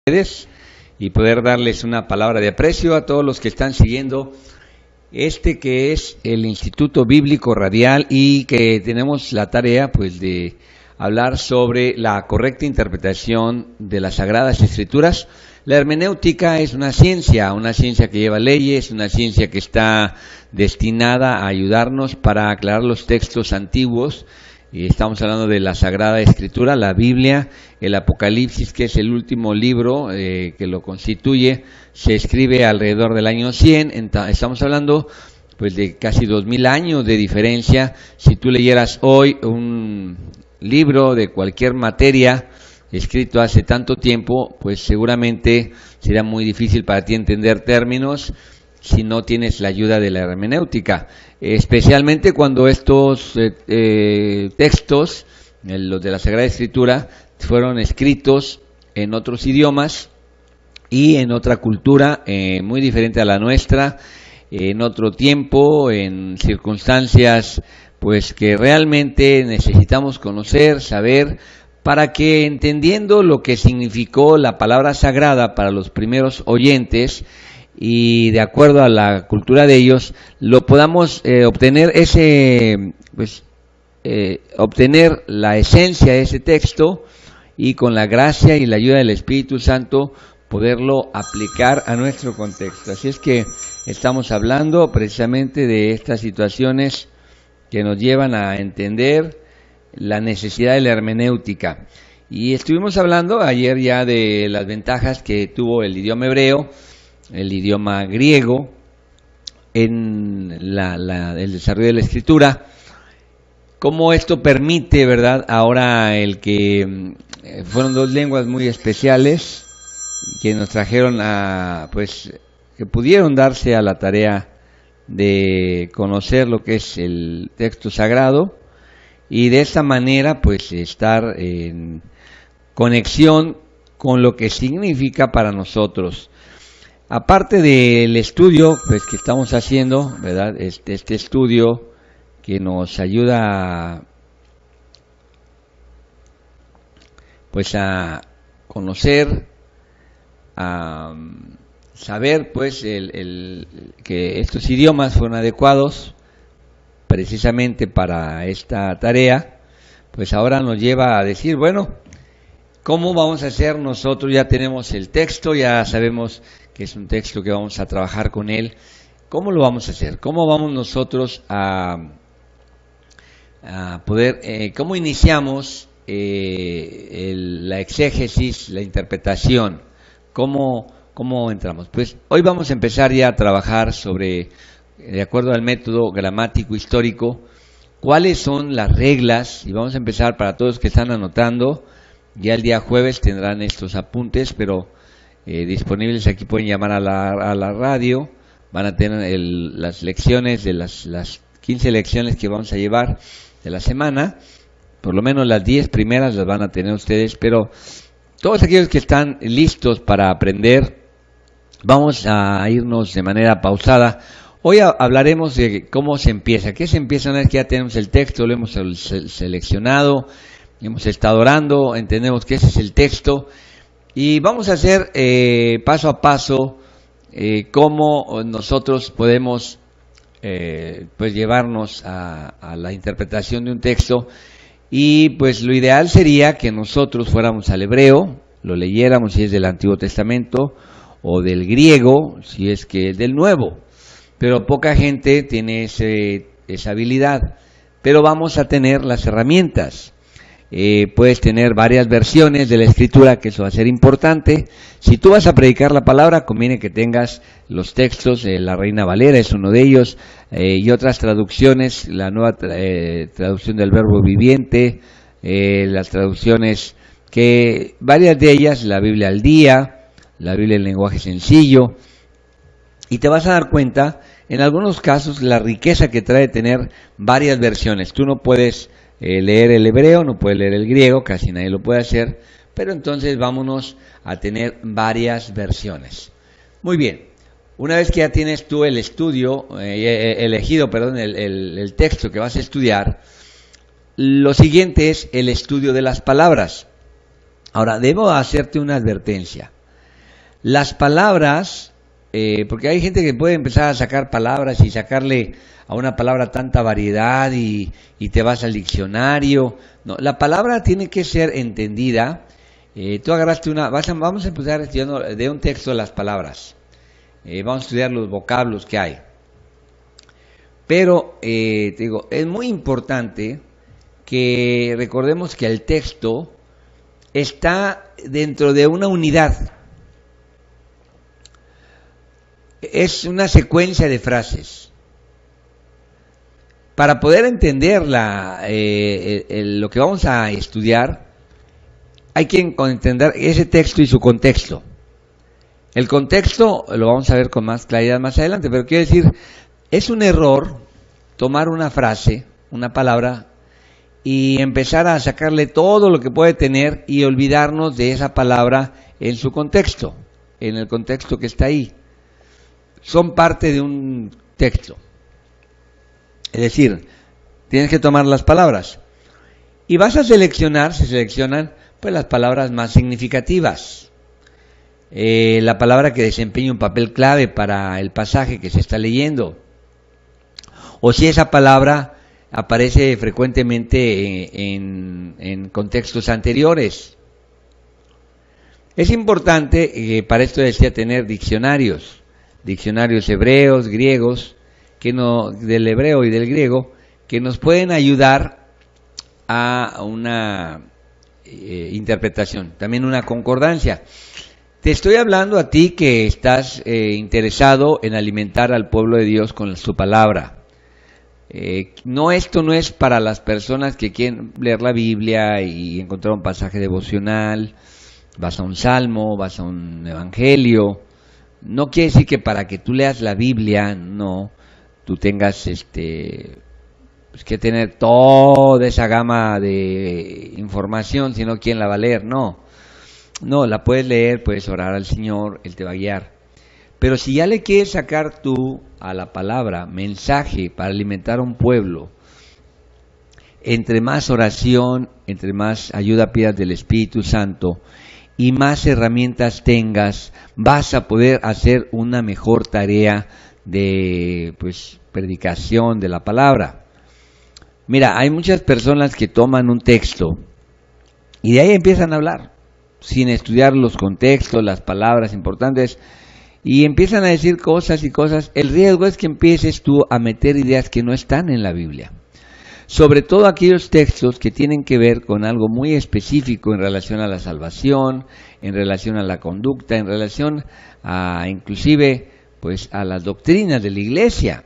Ustedes y poder darles una palabra de aprecio a todos los que están siguiendo que es el Instituto Bíblico Radial y que tenemos la tarea pues de hablar sobre la correcta interpretación de las Sagradas Escrituras. La hermenéutica es una ciencia que lleva leyes, una ciencia que está destinada a ayudarnos para aclarar los textos antiguos. Y estamos hablando de la Sagrada Escritura, la Biblia, el Apocalipsis, que es el último libro que lo constituye, se escribe alrededor del año 100, estamos hablando pues de casi 2000 años de diferencia. Si tú leyeras hoy un libro de cualquier materia escrito hace tanto tiempo, pues seguramente será muy difícil para ti entender términos si no tienes la ayuda de la hermenéutica, especialmente cuando estos textos, los de la Sagrada Escritura, fueron escritos en otros idiomas y en otra cultura muy diferente a la nuestra, en otro tiempo, en circunstancias pues que realmente necesitamos conocer, saber, para que entendiendo lo que significó la palabra sagrada para los primeros oyentes, y de acuerdo a la cultura de ellos, lo podamos obtener obtener la esencia de ese texto y con la gracia y la ayuda del Espíritu Santo poderlo aplicar a nuestro contexto. Así es que estamos hablando precisamente de estas situaciones que nos llevan a entender la necesidad de la hermenéutica. Y estuvimos hablando ayer ya de las ventajas que tuvo el idioma hebreo, el idioma griego, en el desarrollo de la escritura, cómo esto permite, ¿verdad? Ahora el que fueron dos lenguas muy especiales que nos trajeron que pudieron darse a la tarea de conocer lo que es el texto sagrado y de esta manera pues estar en conexión con lo que significa para nosotros. Aparte del estudio pues que estamos haciendo, ¿verdad? Este estudio que nos ayuda pues a conocer, a saber pues que estos idiomas fueron adecuados precisamente para esta tarea, pues ahora nos lleva a decir, bueno, ¿cómo vamos a hacer nosotros? Ya tenemos el texto, ya sabemos que es un texto que vamos a trabajar con él. ¿Cómo lo vamos a hacer? ¿Cómo vamos nosotros a poder, cómo iniciamos la exégesis, la interpretación? ¿Cómo entramos? Pues hoy vamos a empezar ya a trabajar sobre, de acuerdo al método gramático histórico, cuáles son las reglas, y vamos a empezar para todos que están anotando. Ya el día jueves tendrán estos apuntes, pero disponibles aquí, pueden llamar a la radio, van a tener las lecciones de las 15 lecciones que vamos a llevar de la semana, por lo menos las 10 primeras las van a tener ustedes, pero todos aquellos que están listos para aprender, vamos a irnos de manera pausada. Hoy hablaremos de cómo se empieza. ¿Qué se empieza una vez que ya tenemos el texto, lo hemos seleccionado, hemos estado orando, entendemos que ese es el texto? Y vamos a hacer paso a paso cómo nosotros podemos pues llevarnos a la interpretación de un texto. Y pues lo ideal sería que nosotros fuéramos al hebreo, lo leyéramos si es del Antiguo Testamento, o del griego si es que es del Nuevo. Pero poca gente tiene esa habilidad. Pero vamos a tener las herramientas. Puedes tener varias versiones de la escritura, que eso va a ser importante. Si tú vas a predicar la palabra, conviene que tengas los textos, la Reina Valera es uno de ellos, y otras traducciones, la nueva traducción del Verbo Viviente, las traducciones que, varias de ellas, la Biblia al día, la Biblia en lenguaje sencillo, y te vas a dar cuenta, en algunos casos, la riqueza que trae tener varias versiones. Tú no puedes leer el hebreo, no puede leer el griego, casi nadie lo puede hacer, pero entonces vámonos a tener varias versiones. Muy bien, una vez que ya tienes tú el estudio, el texto que vas a estudiar, lo siguiente es el estudio de las palabras. Ahora, debo hacerte una advertencia. Las palabras, porque hay gente que puede empezar a sacar palabras y sacarle a una palabra tanta variedad y te vas al diccionario. No, la palabra tiene que ser entendida. Tú agarraste vamos a empezar estudiando de un texto las palabras. Vamos a estudiar los vocablos que hay. Pero, te digo, es muy importante que recordemos que el texto está dentro de una unidad. Es una secuencia de frases. Para poder entender lo que vamos a estudiar, hay que entender ese texto y su contexto. El contexto lo vamos a ver con más claridad más adelante, pero quiero decir, es un error tomar una frase, una palabra, y empezar a sacarle todo lo que puede tener y olvidarnos de esa palabra en su contexto, en el contexto que está ahí. Son parte de un texto. Es decir, tienes que tomar las palabras. Y vas a seleccionar, se seleccionan pues las palabras más significativas. La palabra que desempeña un papel clave para el pasaje que se está leyendo. O si esa palabra aparece frecuentemente en contextos anteriores. Es importante, para esto decía, tener diccionarios hebreos, griegos, del hebreo y del griego, que nos pueden ayudar a una interpretación, también una concordancia. Te estoy hablando a ti que estás interesado en alimentar al pueblo de Dios con su palabra. Esto no es para las personas que quieren leer la Biblia y encontrar un pasaje devocional, vas a un salmo, vas a un evangelio. No quiere decir que para que tú leas la Biblia, no, tú tengas pues que tener toda esa gama de información, sino quién la va a leer, no, la puedes leer, puedes orar al Señor, Él te va a guiar. Pero si ya le quieres sacar tú a la palabra mensaje para alimentar a un pueblo, entre más oración, entre más ayuda pidas del Espíritu Santo y más herramientas tengas, vas a poder hacer una mejor tarea de predicación de la palabra. Mira, hay muchas personas que toman un texto y de ahí empiezan a hablar, sin estudiar los contextos, las palabras importantes, y empiezan a decir cosas y cosas. El riesgo es que empieces tú a meter ideas que no están en la Biblia. Sobre todo aquellos textos que tienen que ver con algo muy específico en relación a la salvación, en relación a la conducta, en relación a inclusive a las doctrinas de la iglesia.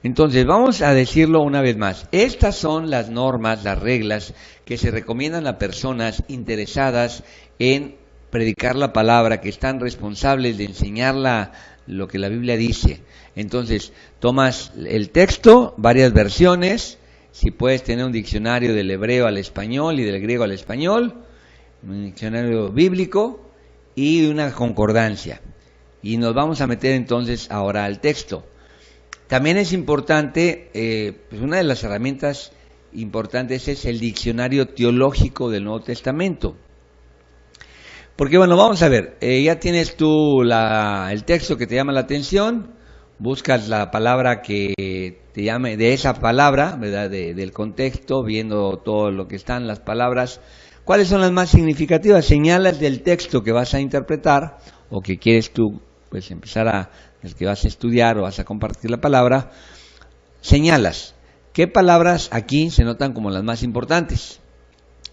Entonces, vamos a decirlo una vez más. Estas son las normas, las reglas que se recomiendan a personas interesadas en predicar la palabra, que están responsables de enseñar lo que la Biblia dice. Entonces, tomas el texto, varias versiones, si puedes tener un diccionario del hebreo al español y del griego al español, un diccionario bíblico y una concordancia. Y nos vamos a meter entonces ahora al texto. También es importante, una de las herramientas importantes es el diccionario teológico del Nuevo Testamento. Porque vamos a ver, ya tienes tú el texto que te llama la atención, buscas la palabra que te llame, de esa palabra, ¿verdad? Del contexto, viendo todo lo que están las palabras, cuáles son las más significativas, señalas del texto que vas a interpretar o que quieres tú empezar el que vas a estudiar o vas a compartir la palabra, señalas qué palabras aquí se notan como las más importantes,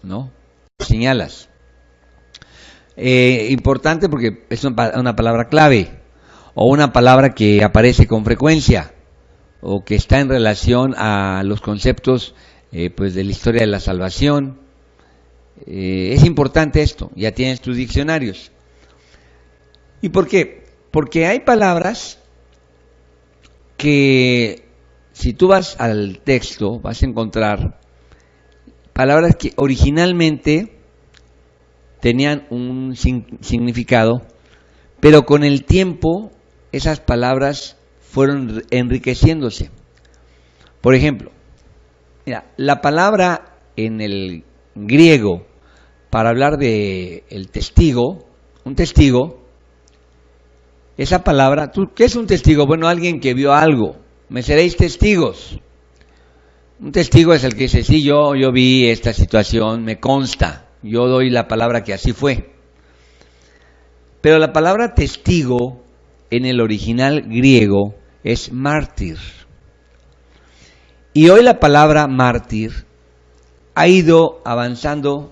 ¿no? Señalas. Importante porque es una palabra clave o una palabra que aparece con frecuencia o que está en relación a los conceptos de la historia de la salvación. Es importante esto, ya tienes tus diccionarios. ¿Y por qué? Porque hay palabras que si tú vas al texto vas a encontrar palabras que originalmente tenían un significado, pero con el tiempo esas palabras fueron enriqueciéndose. Por ejemplo, mira, la palabra en el griego para hablar de el testigo, un testigo, esa palabra, ¿qué es un testigo? Bueno, alguien que vio algo. Me seréis testigos. Un testigo es el que dice, sí, yo vi esta situación, me consta, yo doy la palabra que así fue. Pero la palabra testigo en el original griego es mártir. Y hoy la palabra mártir ha ido avanzando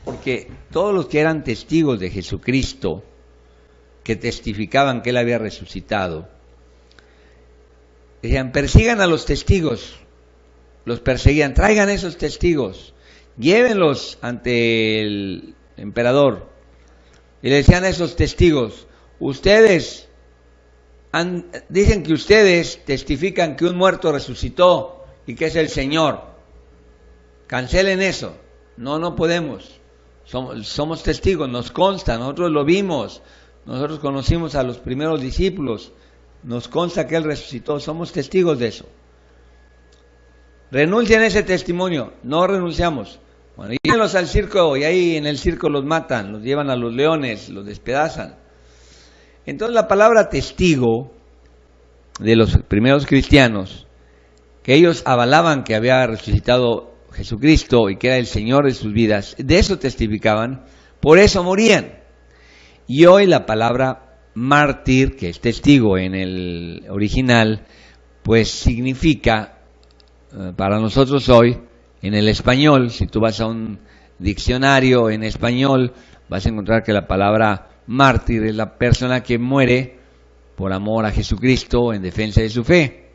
porque todos los que eran testigos de Jesucristo, que testificaban que Él había resucitado, decían, persigan a los testigos, los perseguían, traigan esos testigos, llévenlos ante el emperador. Y le decían a esos testigos, ustedes dicen que ustedes testifican que un muerto resucitó y que es el Señor. Cancelen eso. No podemos. Somos testigos, nos consta, nosotros lo vimos, nosotros conocimos a los primeros discípulos, nos consta que Él resucitó, somos testigos de eso. Renuncien a ese testimonio, no renunciamos. Bueno, llévenlos al circo y ahí en el circo los matan, los llevan a los leones, los despedazan. Entonces la palabra testigo de los primeros cristianos, que ellos avalaban que había resucitado Jesucristo y que era el Señor de sus vidas, de eso testificaban, por eso morían. Y hoy la palabra mártir, que es testigo en el original, pues significa, para nosotros hoy, en el español, si tú vas a un diccionario en español, vas a encontrar que la palabra mártir es la persona que muere por amor a Jesucristo en defensa de su fe.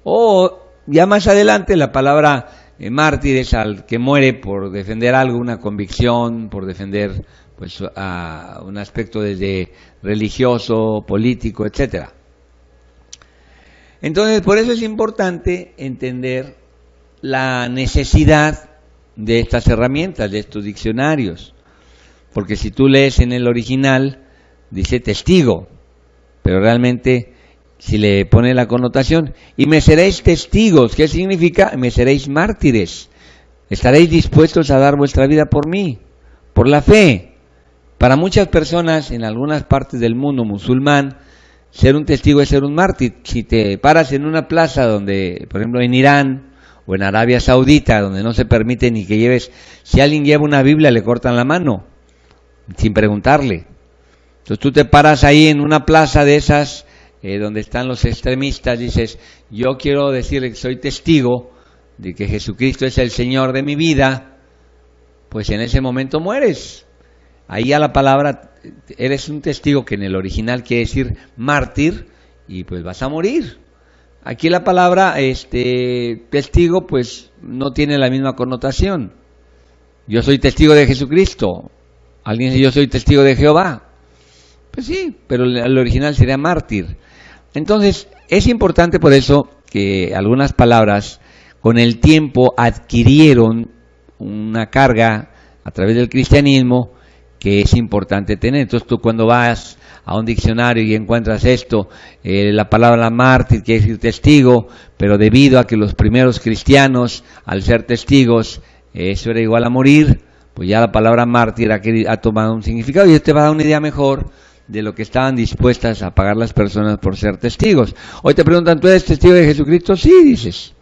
O ya más adelante la palabra mártir es al que muere por defender algo, una convicción, por defender pues a un aspecto desde religioso, político, etcétera. Entonces, por eso es importante entender la necesidad de estas herramientas, de estos diccionarios, porque si tú lees en el original dice testigo, pero realmente si le pone la connotación, y me seréis testigos, ¿qué significa? Me seréis mártires, estaréis dispuestos a dar vuestra vida por mí, por la fe. Para muchas personas en algunas partes del mundo musulmán, ser un testigo es ser un mártir. Si te paras en una plaza donde, por ejemplo en Irán o en Arabia Saudita, donde no se permite ni que lleves, si alguien lleva una Biblia le cortan la mano, sin preguntarle. Entonces tú te paras ahí en una plaza de esas, donde están los extremistas, dices, yo quiero decirle que soy testigo de que Jesucristo es el Señor de mi vida, pues en ese momento mueres. Ahí a la palabra, eres un testigo que en el original quiere decir mártir, y pues vas a morir. Aquí la palabra testigo pues no tiene la misma connotación. Yo soy testigo de Jesucristo. Alguien dice yo soy testigo de Jehová. Pues sí, pero el original sería mártir. Entonces, es importante por eso que algunas palabras con el tiempo adquirieron una carga a través del cristianismo que es importante tener. Entonces tú cuando vas a un diccionario y encuentras esto, la palabra mártir quiere decir testigo, pero debido a que los primeros cristianos, al ser testigos, eso era igual a morir, pues ya la palabra mártir ha tomado un significado y esto te va a dar una idea mejor de lo que estaban dispuestas a pagar las personas por ser testigos. Hoy te preguntan, ¿tú eres testigo de Jesucristo? Sí, dices.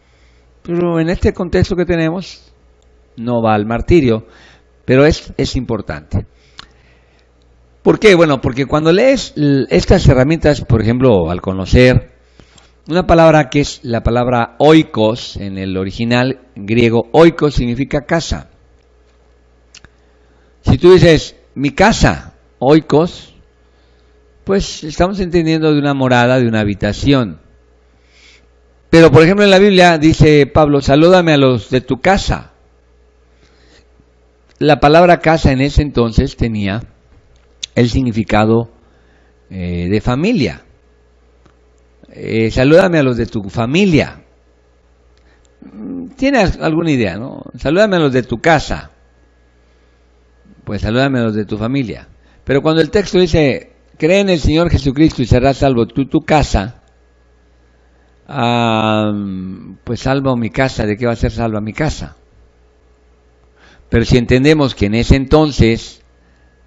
Pero en este contexto que tenemos, no va al martirio, pero es importante. ¿Por qué? Bueno, porque cuando lees estas herramientas, por ejemplo, al conocer una palabra que es la palabra oikos, en el original griego, oikos significa casa. Si tú dices, mi casa, oikos, pues estamos entendiendo de una morada, de una habitación. Pero, por ejemplo, en la Biblia dice Pablo, salúdame a los de tu casa. La palabra casa en ese entonces tenía el significado de familia. Salúdame a los de tu familia. ¿Tienes alguna idea, no? Salúdame a los de tu casa. Pues salúdame a los de tu familia. Pero cuando el texto dice, cree en el Señor Jesucristo y serás salvo tú, tu casa, pues salvo mi casa. ¿De qué va a ser salva mi casa? Pero si entendemos que en ese entonces,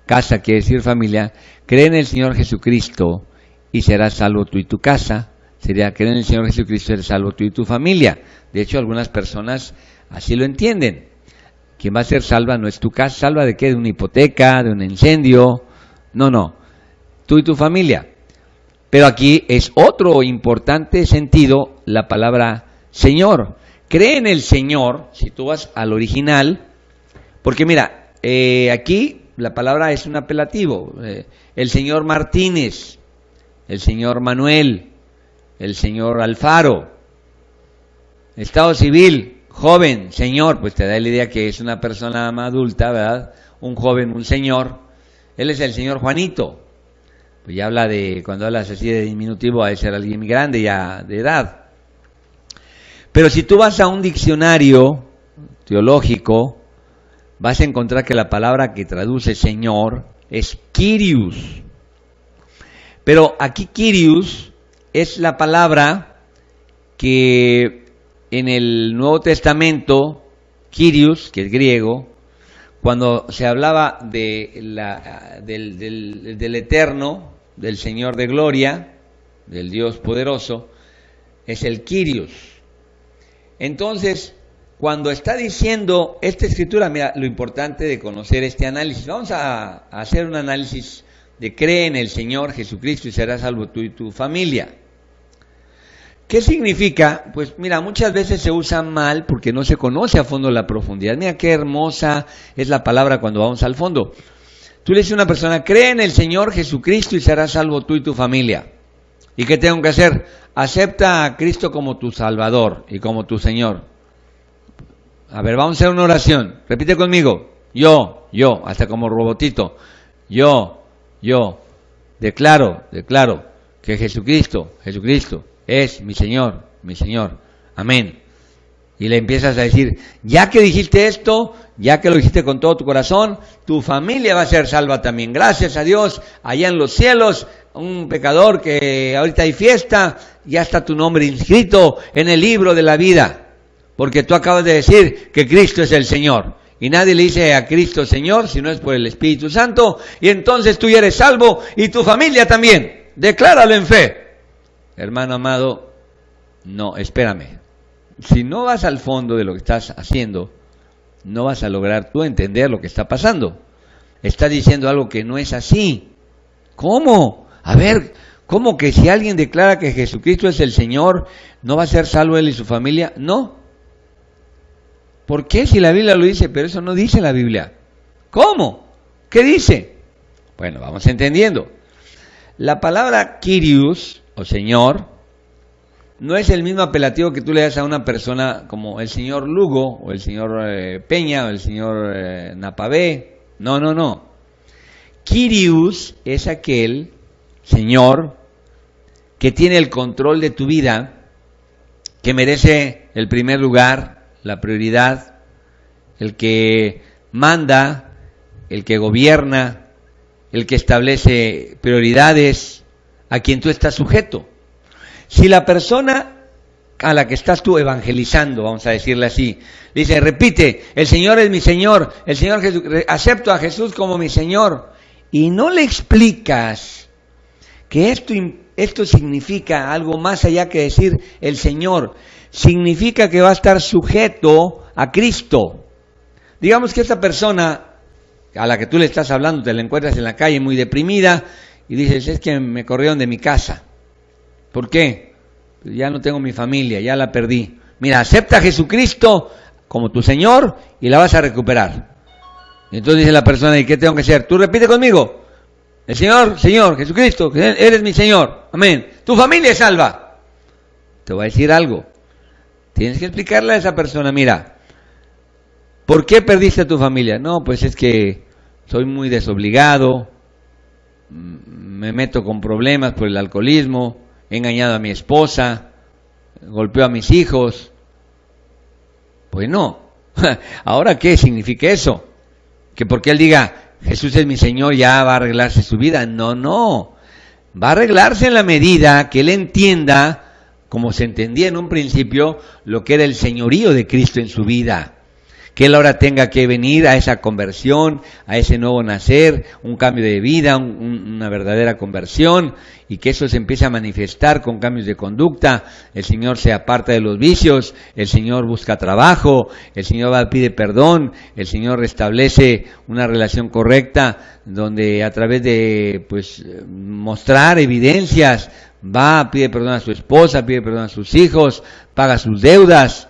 casa quiere decir familia, cree en el Señor Jesucristo y serás salvo tú y tu casa. Sería creer en el Señor Jesucristo y serás salvo tú y tu familia. De hecho, algunas personas así lo entienden. Quien va a ser salva no es tu casa. ¿Salva de qué? ¿De una hipoteca? ¿De un incendio? No. Tú y tu familia. Pero aquí es otro importante sentido la palabra Señor. Cree en el Señor, si tú vas al original, porque mira, aquí la palabra es un apelativo. El señor Martínez, el señor Manuel, el señor Alfaro, estado civil, joven, señor, pues te da la idea que es una persona adulta, ¿verdad? Un joven, un señor. Él es el señor Juanito. Pues ya habla de, cuando hablas así de diminutivo, ha de ser alguien grande ya de edad. Pero si tú vas a un diccionario teológico, vas a encontrar que la palabra que traduce Señor es Kyrios. Pero aquí Kyrios es la palabra que en el Nuevo Testamento, Kyrios, que es griego, cuando se hablaba del Eterno, del Señor de Gloria, del Dios poderoso, es el Kyrios. Entonces, cuando está diciendo esta escritura, mira, lo importante de conocer este análisis. Vamos a hacer un análisis de cree en el Señor Jesucristo y serás salvo tú y tu familia. ¿Qué significa? Pues mira, muchas veces se usa mal porque no se conoce a fondo la profundidad. Mira qué hermosa es la palabra cuando vamos al fondo. Tú le dices a una persona, cree en el Señor Jesucristo y serás salvo tú y tu familia. ¿Y qué tengo que hacer? Acepta a Cristo como tu Salvador y como tu Señor. A ver, vamos a hacer una oración. Repite conmigo. Yo, hasta como robotito. Yo, declaro que Jesucristo es mi Señor. Amén. Y le empiezas a decir, ya que dijiste esto, ya que lo dijiste con todo tu corazón, tu familia va a ser salva también. Gracias a Dios, allá en los cielos, un pecador que ahorita hay fiesta, ya está tu nombre inscrito en el libro de la vida. Porque tú acabas de decir que Cristo es el Señor. Y nadie le dice a Cristo Señor, si no es por el Espíritu Santo. Y entonces tú ya eres salvo y tu familia también. Decláralo en fe. Hermano amado, no, espérame. Si no vas al fondo de lo que estás haciendo, no vas a lograr tú entender lo que está pasando. Estás diciendo algo que no es así. ¿Cómo? A ver, ¿cómo que si alguien declara que Jesucristo es el Señor, no va a ser salvo él y su familia? No. ¿Por qué si la Biblia lo dice? Pero eso no dice la Biblia. ¿Cómo? ¿Qué dice? Bueno, vamos entendiendo. La palabra Kyrios, o Señor, no es el mismo apelativo que tú le das a una persona como el señor Lugo, o el señor Peña, o el señor Napavé. No. Kyrios es aquel Señor que tiene el control de tu vida, que merece el primer lugar, la prioridad, el que manda, el que gobierna, el que establece prioridades, a quien tú estás sujeto. Si la persona a la que estás tú evangelizando, vamos a decirle así, dice, repite, el Señor es mi Señor, el Señor Jesús, acepto a Jesús como mi Señor, y no le explicas que esto significa algo más allá que decir el Señor, significa que va a estar sujeto a Cristo. Digamos que esta persona a la que tú le estás hablando, te la encuentras en la calle muy deprimida y dices, es que me corrieron de mi casa. ¿Por qué? Pues ya no tengo mi familia, ya la perdí. Mira, acepta a Jesucristo como tu Señor y la vas a recuperar. Y entonces dice la persona, ¿y qué tengo que hacer? Tú repite conmigo, el Señor, Jesucristo, eres mi Señor, amén. Tu familia es salva. Te voy a decir algo. Tienes que explicarle a esa persona, mira, ¿por qué perdiste a tu familia? No, pues es que soy muy desobligado, me meto con problemas por el alcoholismo, he engañado a mi esposa, golpeo a mis hijos. Pues no. ¿Ahora qué significa eso? Que porque él diga, Jesús es mi Señor, ya va a arreglarse su vida. No. Va a arreglarse en la medida que él entienda, como se entendía en un principio, lo que era el señorío de Cristo en su vida. que él ahora tenga que venir a esa conversión, a ese nuevo nacer, un cambio de vida, una verdadera conversión, y que eso se empiece a manifestar con cambios de conducta. El Señor se aparta de los vicios, el Señor busca trabajo, el Señor va, pide perdón, el Señor restablece una relación correcta, donde a través de mostrar evidencias, va, pide perdón a su esposa, pide perdón a sus hijos, paga sus deudas.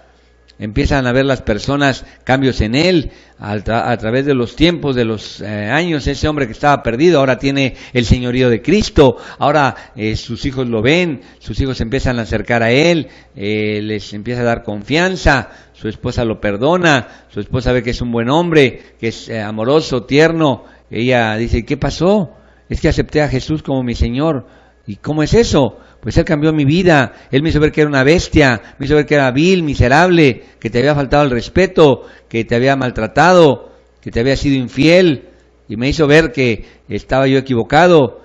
Empiezan a ver las personas cambios en él, a través de los tiempos, de los años. Ese hombre que estaba perdido ahora tiene el señorío de Cristo, ahora sus hijos lo ven, sus hijos se empiezan a acercar a él, les empieza a dar confianza, su esposa lo perdona, su esposa ve que es un buen hombre, que es amoroso, tierno. Ella dice, ¿qué pasó? Es que acepté a Jesús como mi Señor. ¿Y cómo es eso? Pues Él cambió mi vida, Él me hizo ver que era una bestia, me hizo ver que era vil, miserable, que te había faltado el respeto, que te había maltratado, que te había sido infiel, y me hizo ver que estaba yo equivocado,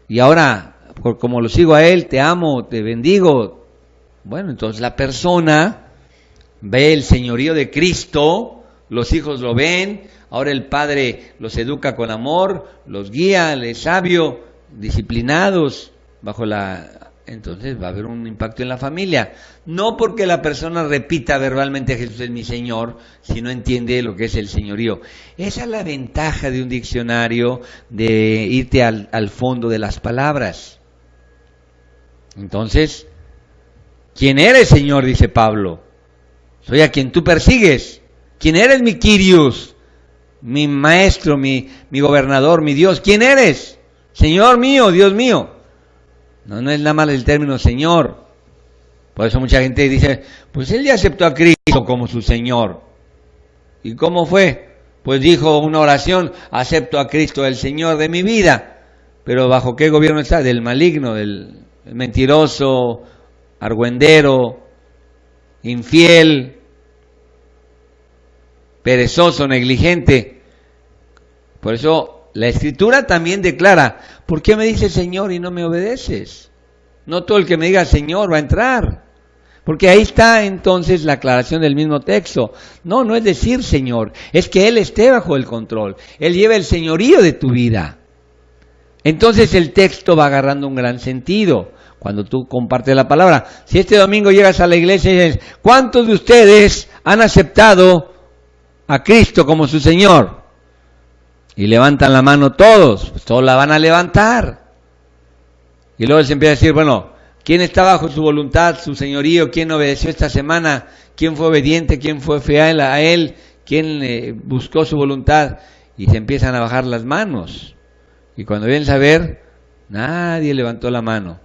y ahora, como lo sigo a Él, te amo, te bendigo. Bueno, entonces la persona ve el señorío de Cristo, los hijos lo ven, ahora el Padre los educa con amor, los guía, les es sabio, disciplinados, entonces va a haber un impacto en la familia. No porque la persona repita verbalmente Jesús es mi Señor, si no entiende lo que es el señorío. Esa es la ventaja de un diccionario, de irte al fondo de las palabras. Entonces, ¿quién eres, Señor? Dice Pablo. Soy a quien tú persigues. ¿Quién eres, mi Kyrios? Mi maestro, mi gobernador, mi Dios. ¿Quién eres? Señor mío, Dios mío. No es nada más el término Señor. Por eso mucha gente dice, pues él ya aceptó a Cristo como su Señor. ¿Y cómo fue? Pues dijo una oración, acepto a Cristo el Señor de mi vida. Pero ¿bajo qué gobierno está? Del maligno, del mentiroso, argüendero, infiel, perezoso, negligente. Por eso la Escritura también declara, ¿por qué me dices Señor y no me obedeces? No todo el que me diga Señor va a entrar. Porque ahí está entonces la aclaración del mismo texto. No es decir Señor, es que Él esté bajo el control. Él lleva el señorío de tu vida. Entonces el texto va agarrando un gran sentido cuando tú compartes la palabra. Si este domingo llegas a la iglesia y dices, ¿cuántos de ustedes han aceptado a Cristo como su Señor? Y levantan la mano todos, pues todos la van a levantar. Y luego se empieza a decir, bueno, ¿quién está bajo su voluntad, su señorío? ¿Quién obedeció esta semana? ¿Quién fue obediente? ¿Quién fue fiel a Él? ¿Quién buscó su voluntad? Y se empiezan a bajar las manos. Y cuando vienen a ver, nadie levantó la mano.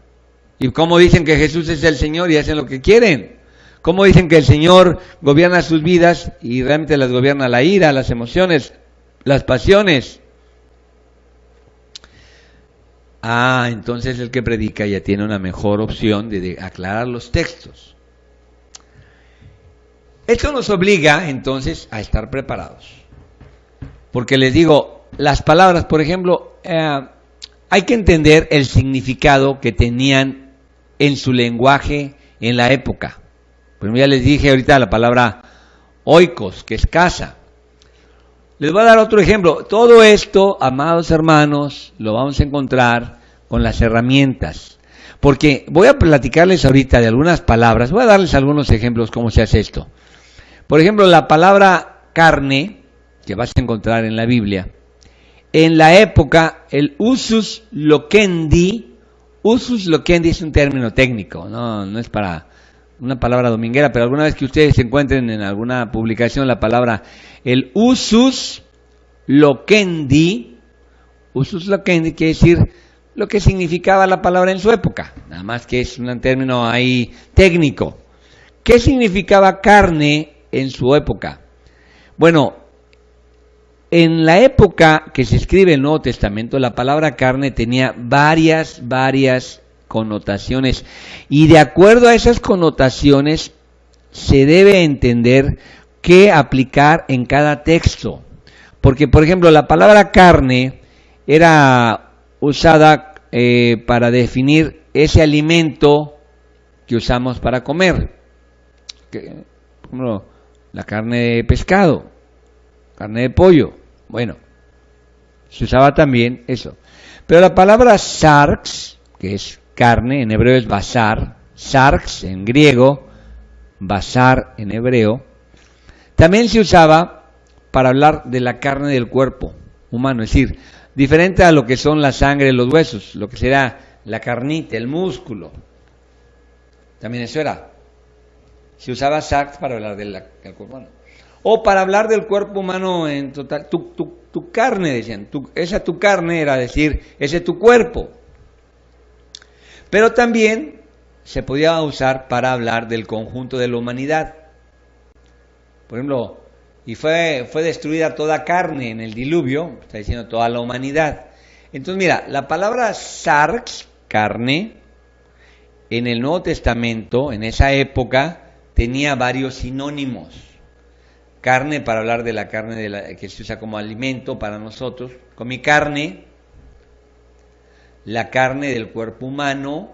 ¿Y cómo dicen que Jesús es el Señor y hacen lo que quieren? ¿Cómo dicen que el Señor gobierna sus vidas y realmente las gobierna la ira, las emociones, las pasiones? Entonces el que predica ya tiene una mejor opción de aclarar los textos. Esto nos obliga entonces a estar preparados. Porque les digo, las palabras, por ejemplo, hay que entender el significado que tenían en su lenguaje en la época. Pues ya les dije ahorita la palabra oikos, que es casa. Les voy a dar otro ejemplo. Todo esto, amados hermanos, lo vamos a encontrar con las herramientas. Porque voy a platicarles ahorita de algunas palabras. Voy a darles algunos ejemplos cómo se hace esto. Por ejemplo, la palabra carne, que vas a encontrar en la Biblia. En la época, el usus loquendi es un término técnico, no es para una palabra dominguera, pero alguna vez que ustedes se encuentren en alguna publicación la palabra, el usus loquendi quiere decir lo que significaba la palabra en su época, nada más que es un término ahí técnico. ¿Qué significaba carne en su época? Bueno, en la época que se escribe el Nuevo Testamento, la palabra carne tenía varias connotaciones, y de acuerdo a esas connotaciones se debe entender qué aplicar en cada texto. Porque, por ejemplo, la palabra carne era usada para definir ese alimento que usamos para comer. Por ejemplo, la carne de pescado, carne de pollo. Bueno, se usaba también eso. Pero la palabra sarx, que es carne, en hebreo es basar, sarx en griego, basar en hebreo, también se usaba para hablar de la carne del cuerpo humano, es decir, diferente a lo que son la sangre y los huesos, lo que será la carnita, el músculo. También eso era. Se usaba sarx para hablar del cuerpo humano. O para hablar del cuerpo humano en total. Tu carne, decían. Esa tu carne era decir, ese es tu cuerpo. Pero también se podía usar para hablar del conjunto de la humanidad. Por ejemplo, y fue destruida toda carne en el diluvio, está diciendo toda la humanidad. Entonces mira, la palabra sarx, carne, en el Nuevo Testamento, en esa época, tenía varios sinónimos. Carne para hablar de la carne que se usa como alimento para nosotros, con mi carne, la carne del cuerpo humano,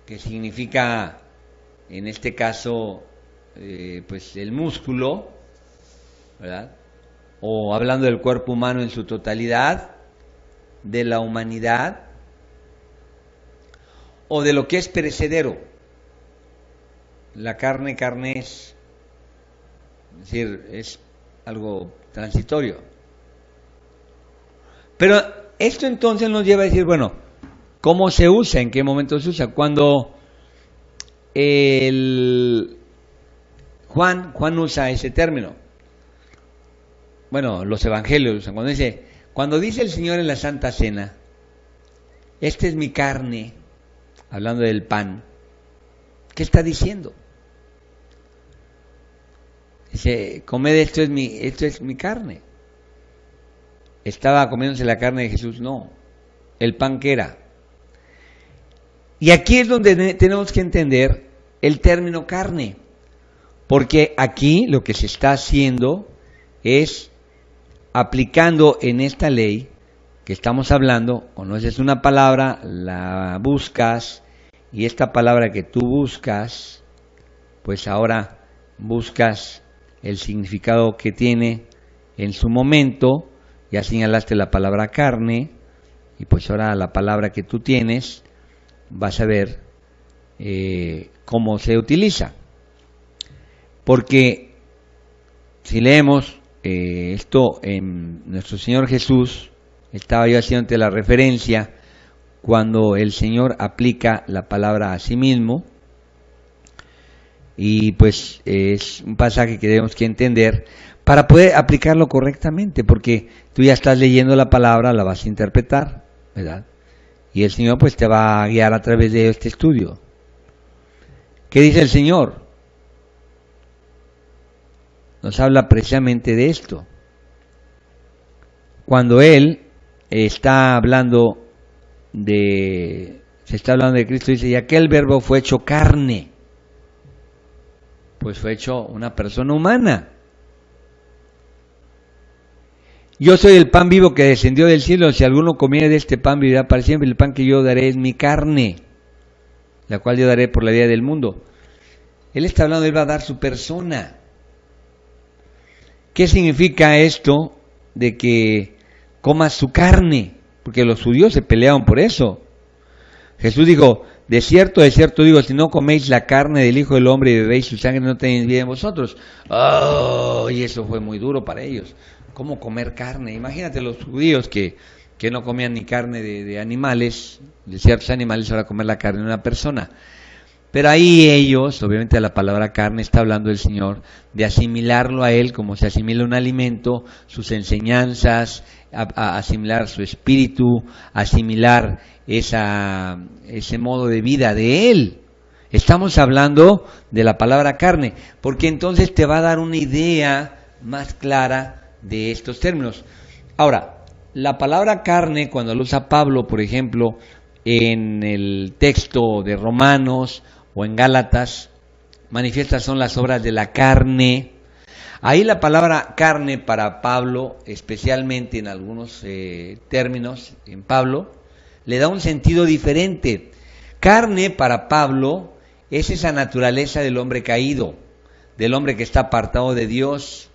que significa, en este caso, pues el músculo, ¿verdad? O hablando del cuerpo humano en su totalidad, de la humanidad, o de lo que es perecedero. La carne es decir, es algo transitorio. Pero esto entonces nos lleva a decir, bueno, ¿cómo se usa? ¿En qué momento se usa? Cuando Juan usa ese término. Bueno, los evangelios usan. Cuando dice el Señor en la Santa Cena, esta es mi carne, hablando del pan, ¿qué está diciendo? Dice, comed esto es mi carne. ¿Estaba comiéndose la carne de Jesús? No. ¿El pan qué era? Y aquí es donde tenemos que entender el término carne. Porque aquí lo que se está haciendo es aplicando en esta ley que estamos hablando, conoces una palabra, la buscas, y esta palabra que tú buscas, pues ahora buscas el significado que tiene en su momento, ya señalaste la palabra carne, y pues ahora la palabra que tú tienes, vas a ver cómo se utiliza. Porque si leemos esto en nuestro Señor Jesús, estaba yo haciéndote la referencia, cuando el Señor aplica la palabra a sí mismo, y pues es un pasaje que debemos que entender para poder aplicarlo correctamente, porque tú ya estás leyendo la palabra, la vas a interpretar, ¿verdad? Y el Señor pues te va a guiar a través de este estudio. ¿Qué dice el Señor? Nos habla precisamente de esto. Cuando Él está hablando de Cristo, dice, y aquel verbo fue hecho carne. Pues fue hecho una persona humana. Yo soy el pan vivo que descendió del cielo, si alguno comiere de este pan vivirá para siempre, el pan que yo daré es mi carne, la cual yo daré por la vida del mundo. Él está hablando, Él va a dar su persona. ¿Qué significa esto de que comas su carne? Porque los judíos se peleaban por eso. Jesús dijo, de cierto digo, si no coméis la carne del Hijo del Hombre y bebéis su sangre, no tenéis vida en vosotros. Oh, y eso fue muy duro para ellos. ¿Cómo comer carne? Imagínate los judíos que no comían ni carne de animales, de ciertos animales, ahora comer la carne de una persona. Pero ahí ellos, obviamente la palabra carne está hablando el Señor, de asimilarlo a Él como se asimila un alimento, sus enseñanzas, a asimilar su espíritu, asimilar ese modo de vida de Él. Estamos hablando de la palabra carne, porque entonces te va a dar una idea más clara de estos términos. Ahora, la palabra carne, cuando lo usa Pablo, por ejemplo, en el texto de Romanos o en Gálatas, manifiestas son las obras de la carne. Ahí la palabra carne para Pablo, especialmente en algunos términos, en Pablo, le da un sentido diferente. Carne para Pablo es esa naturaleza del hombre caído, del hombre que está apartado de Dios,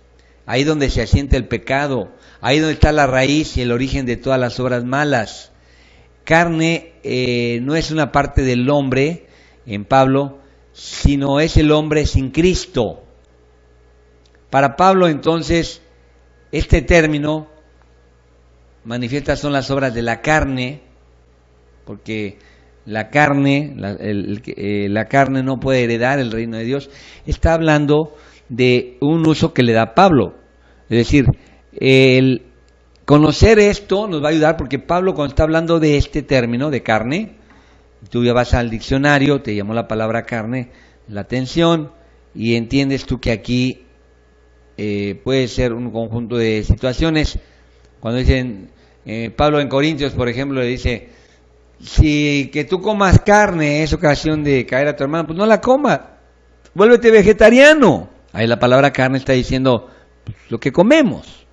ahí donde se asienta el pecado, ahí donde está la raíz y el origen de todas las obras malas. Carne no es una parte del hombre, en Pablo, sino es el hombre sin Cristo. Para Pablo, entonces, este término manifiesta son las obras de la carne, porque la carne no puede heredar el reino de Dios. Está hablando de un uso que le da Pablo. Es decir, el conocer esto nos va a ayudar, porque Pablo, cuando está hablando de este término de carne, tú ya vas al diccionario, te llamó la palabra carne la atención y entiendes tú que aquí puede ser un conjunto de situaciones. Cuando dicen, Pablo en Corintios, por ejemplo, le dice, si que tú comas carne es ocasión de caer a tu hermano, pues no la comas, vuélvete vegetariano. Ahí la palabra carne está diciendo pues, lo que comemos.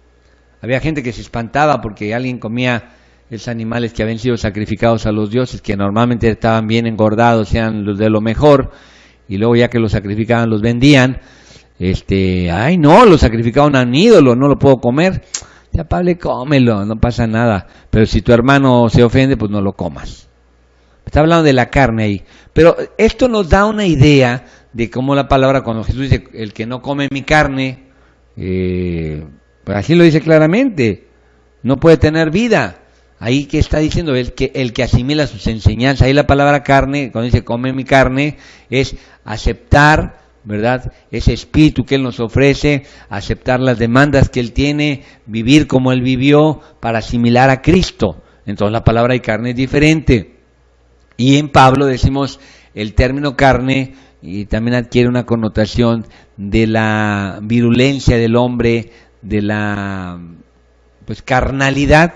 Había gente que se espantaba porque alguien comía esos animales que habían sido sacrificados a los dioses, que normalmente estaban bien engordados, eran los de lo mejor, y luego ya que los sacrificaban los vendían. Ay no, lo sacrificaban a un ídolo, no lo puedo comer. Ya, Pablo, cómelo, no pasa nada. Pero si tu hermano se ofende, pues no lo comas. Está hablando de la carne ahí. Pero esto nos da una idea de cómo la palabra, cuando Jesús dice, el que no come mi carne, pues así lo dice claramente, no puede tener vida. Ahí que está diciendo el que asimila sus enseñanzas. Ahí la palabra carne, cuando dice come mi carne, es aceptar, ¿verdad?, ese espíritu que Él nos ofrece, aceptar las demandas que Él tiene, vivir como Él vivió para asimilar a Cristo. Entonces la palabra de carne es diferente. Y en Pablo decimos el término carne y también adquiere una connotación de la virulencia del hombre, de la pues carnalidad,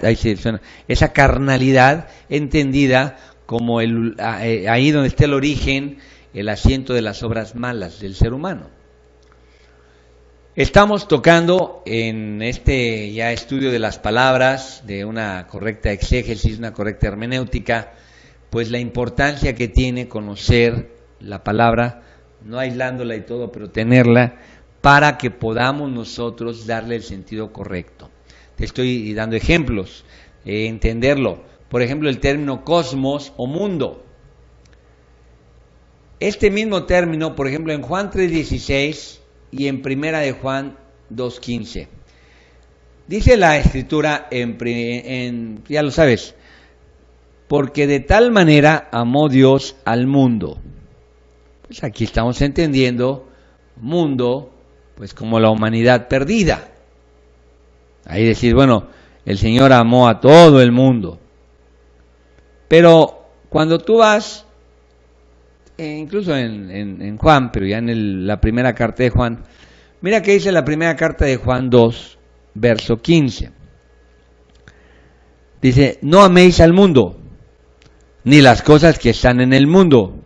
esa carnalidad entendida como ahí donde está el origen, el asiento de las obras malas del ser humano. Estamos tocando en este ya estudio de las palabras, de una correcta exégesis, una correcta hermenéutica, pues la importancia que tiene conocer la palabra, no aislándola y todo, pero tenerla para que podamos nosotros darle el sentido correcto. Te estoy dando ejemplos, entenderlo. Por ejemplo, el término cosmos o mundo. Este mismo término, por ejemplo, en Juan 3:16 y en Primera de Juan 2:15. Dice la Escritura, ya lo sabes, porque de tal manera amó Dios al mundo. Pues aquí estamos entendiendo mundo, pues como la humanidad perdida. Ahí decir, bueno, el Señor amó a todo el mundo. Pero cuando tú vas, incluso en Juan, pero ya en la primera carta de Juan, mira que dice la primera carta de Juan 2, verso 15. Dice, no améis al mundo, ni las cosas que están en el mundo.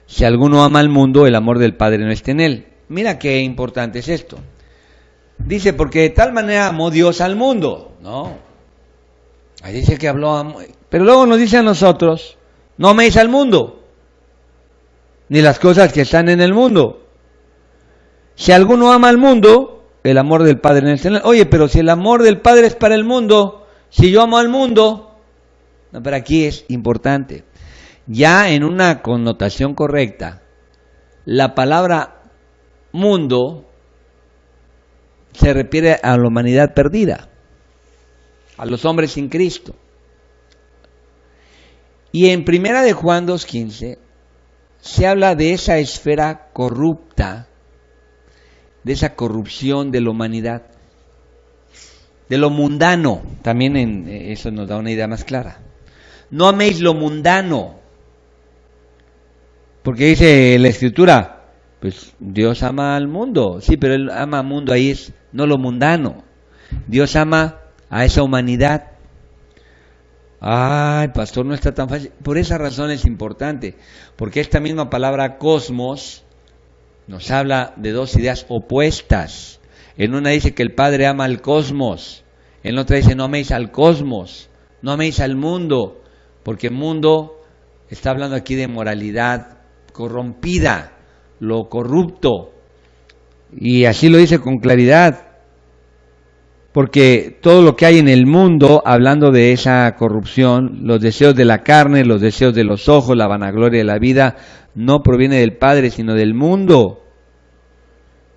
Si alguno ama al mundo, el amor del Padre no está en él. Mira qué importante es esto. Dice, porque de tal manera amó Dios al mundo, ¿no? Ahí dice que habló, pero luego nos dice a nosotros, no améis al mundo, ni las cosas que están en el mundo. Si alguno ama al mundo, el amor del Padre no está en él. Oye, pero si el amor del Padre es para el mundo, si yo amo al mundo, no, pero aquí es importante. Ya en una connotación correcta, la palabra mundo se refiere a la humanidad perdida, a los hombres sin Cristo. Y en Primera de Juan 2:15 se habla de esa esfera corrupta, de esa corrupción de la humanidad, de lo mundano. También eso nos da una idea más clara. No améis lo mundano, porque dice la Escritura, pues Dios ama al mundo, sí, pero Él ama al mundo, ahí es no lo mundano. Dios ama a esa humanidad. Ay, pastor, no está tan fácil. Por esa razón es importante, porque esta misma palabra cosmos nos habla de dos ideas opuestas. En una dice que el Padre ama al cosmos, en otra dice no améis al cosmos, no améis al mundo, porque mundo está hablando aquí de moralidad corrompida, lo corrupto, Y así lo dice con claridad. Porque todo lo que hay en el mundo, hablando de esa corrupción, los deseos de la carne, los deseos de los ojos, la vanagloria de la vida, no proviene del Padre, sino del mundo.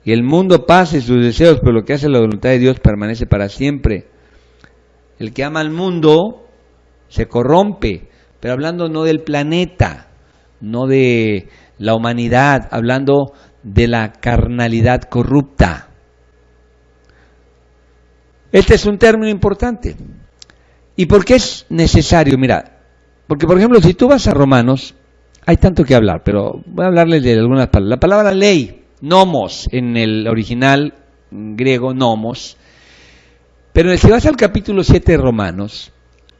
Y el mundo pasa sus deseos, pero lo que hace la voluntad de Dios permanece para siempre. El que ama al mundo se corrompe, pero hablando no del planeta, no de la humanidad, hablando de la carnalidad corrupta. Este es un término importante. ¿Y por qué es necesario? Mira, porque por ejemplo, si tú vas a Romanos, hay tanto que hablar, pero voy a hablarles de algunas palabras. La palabra ley, nomos, en el original griego, nomos. Pero si vas al capítulo 7 de Romanos,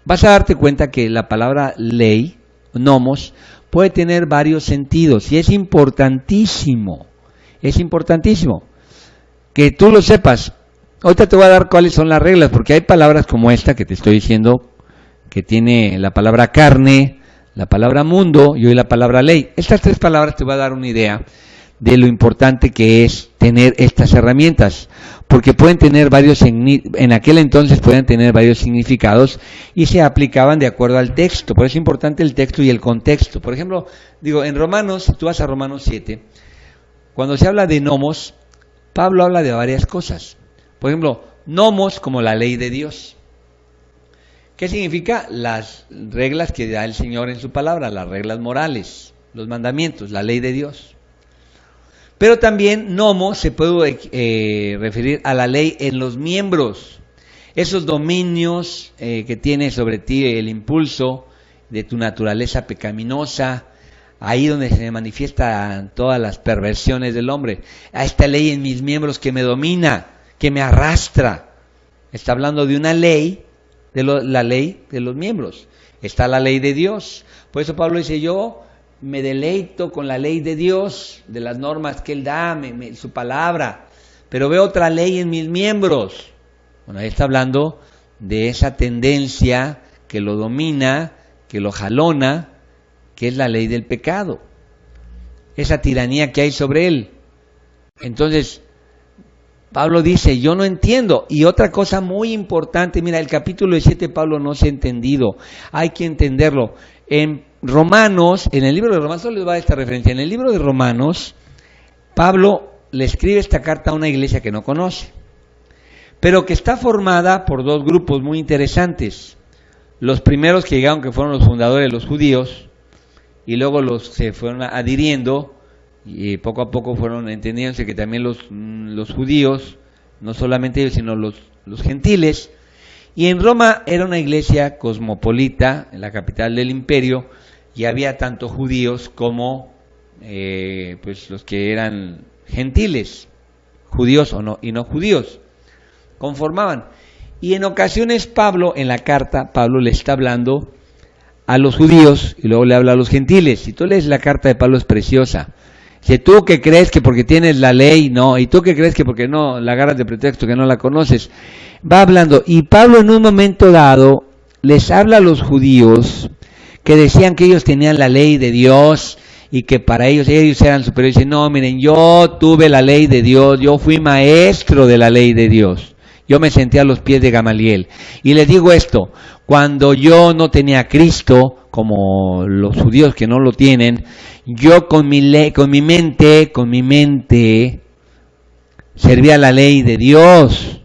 vas a darte cuenta que la palabra ley, nomos, puede tener varios sentidos y es importantísimo que tú lo sepas. Ahorita te voy a dar cuáles son las reglas, porque hay palabras como esta que te estoy diciendo, que tiene la palabra carne, la palabra mundo y hoy la palabra ley. Estas tres palabras te voy a dar una idea de lo importante que es tener estas herramientas, porque pueden tener en aquel entonces pueden tener varios significados y se aplicaban de acuerdo al texto. Por eso es importante el texto y el contexto. Por ejemplo, en Romanos, si tú vas a Romanos 7, cuando se habla de nomos, Pablo habla de varias cosas. Por ejemplo, nomos como la ley de Dios. ¿Qué significa? Las reglas que da el Señor en su palabra, las reglas morales, los mandamientos, la ley de Dios. Pero también nomos se puede referir a la ley en los miembros, esos dominios que tiene sobre ti el impulso de tu naturaleza pecaminosa, ahí donde se manifiestan todas las perversiones del hombre. A esta ley en mis miembros que me domina, que me arrastra. Está hablando de una ley, la ley de los miembros. Está la ley de Dios. Por eso Pablo dice, yo me deleito con la ley de Dios, de las normas que Él da, su palabra, pero veo otra ley en mis miembros. Bueno, ahí está hablando de esa tendencia que lo domina, que lo jalona, que es la ley del pecado, esa tiranía que hay sobre él. Entonces, Pablo dice, yo no entiendo. Y otra cosa muy importante, mira, el capítulo 7 Pablo no se ha entendido, hay que entenderlo. En Romanos, en el libro de Romanos, solo les va a dar esta referencia, en el libro de Romanos, Pablo le escribe esta carta a una iglesia que no conoce, pero que está formada por dos grupos muy interesantes. Los primeros que llegaron, que fueron los fundadores, los judíos, y luego los se fueron adhiriendo, y poco a poco fueron entendiéndose que también los judíos, no solamente ellos, sino los gentiles. Y en Roma era una iglesia cosmopolita, en la capital del imperio, y había tanto judíos como pues los que eran gentiles, judíos o no, y no judíos, conformaban. Y en ocasiones Pablo, en la carta, Pablo le está hablando a los judíos y luego le habla a los gentiles. Si tú lees la carta de Pablo es preciosa. Si tú que crees que porque tienes la ley, no, y tú que crees que porque no, la agarras de pretexto que no la conoces, va hablando. Y Pablo en un momento dado les habla a los judíos que decían que ellos tenían la ley de Dios y que para ellos eran superiores. Dicen, no, miren, yo tuve la ley de Dios, yo fui maestro de la ley de Dios. Yo me senté a los pies de Gamaliel. Y les digo esto, cuando yo no tenía a Cristo, como los judíos que no lo tienen, yo con mi mente, servía la ley de Dios.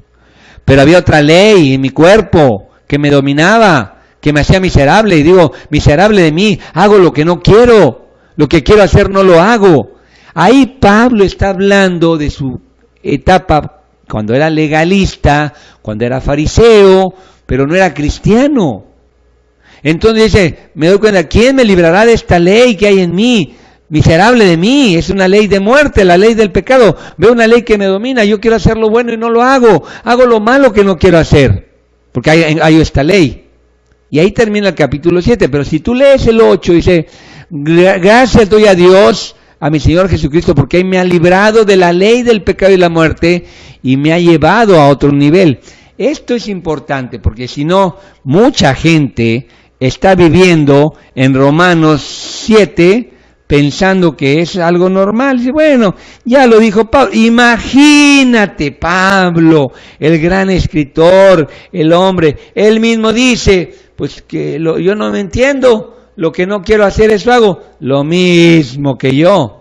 Pero había otra ley en mi cuerpo que me dominaba, que me hacía miserable. Y digo, miserable de mí, hago lo que no quiero, lo que quiero hacer no lo hago. Ahí Pablo está hablando de su etapa cuando era legalista, cuando era fariseo, pero no era cristiano. Entonces dice, me doy cuenta, ¿quién me librará de esta ley que hay en mí? Miserable de mí, es una ley de muerte, la ley del pecado. Veo una ley que me domina, yo quiero hacer lo bueno y no lo hago. Hago lo malo que no quiero hacer, porque hay esta ley. Y ahí termina el capítulo 7, pero si tú lees el 8, dice, gracias doy a Dios, a mi Señor Jesucristo, porque Él me ha librado de la ley del pecado y la muerte y me ha llevado a otro nivel. Esto es importante, porque si no, mucha gente está viviendo en Romanos 7 pensando que es algo normal. Dice, bueno, ya lo dijo Pablo. Imagínate, Pablo, el gran escritor, el hombre, él mismo dice, pues que yo no me entiendo, lo que no quiero hacer eso hago, lo mismo que yo.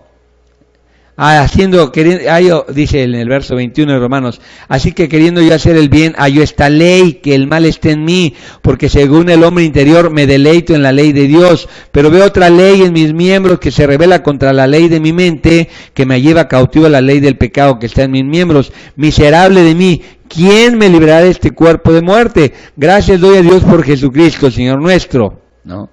Dice en el verso 21 de Romanos, así que queriendo yo hacer el bien, hallo esta ley, que el mal esté en mí, porque según el hombre interior me deleito en la ley de Dios, pero veo otra ley en mis miembros que se revela contra la ley de mi mente, que me lleva cautivo a la ley del pecado que está en mis miembros. Miserable de mí, ¿quién me librará de este cuerpo de muerte? Gracias doy a Dios por Jesucristo, Señor nuestro, ¿no?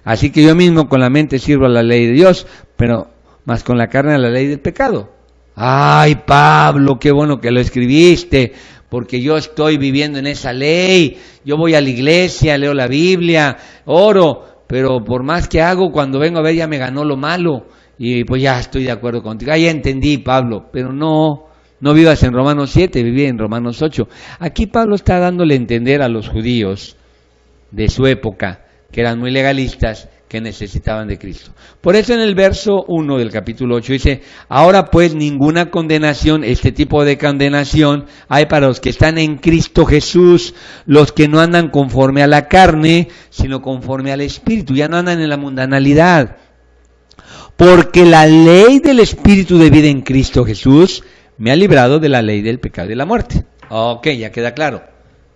Así que yo mismo con la mente sirvo a la ley de Dios, pero más con la carne a la ley del pecado. Ay, Pablo, qué bueno que lo escribiste, porque yo estoy viviendo en esa ley, yo voy a la iglesia, leo la Biblia, oro, pero por más que hago, cuando vengo a ver ya me ganó lo malo, y pues ya estoy de acuerdo contigo. Ya entendí, Pablo, pero no vivas en Romanos 7, viví en Romanos 8. Aquí Pablo está dándole a entender a los judíos de su época, que eran muy legalistas, que necesitaban de Cristo. Por eso en el verso 1 del capítulo 8 dice, ahora pues ninguna condenación, este tipo de condenación hay para los que están en Cristo Jesús, los que no andan conforme a la carne, sino conforme al Espíritu, ya no andan en la mundanalidad. Porque la ley del Espíritu de vida en Cristo Jesús me ha librado de la ley del pecado y de la muerte. Ok, ya queda claro.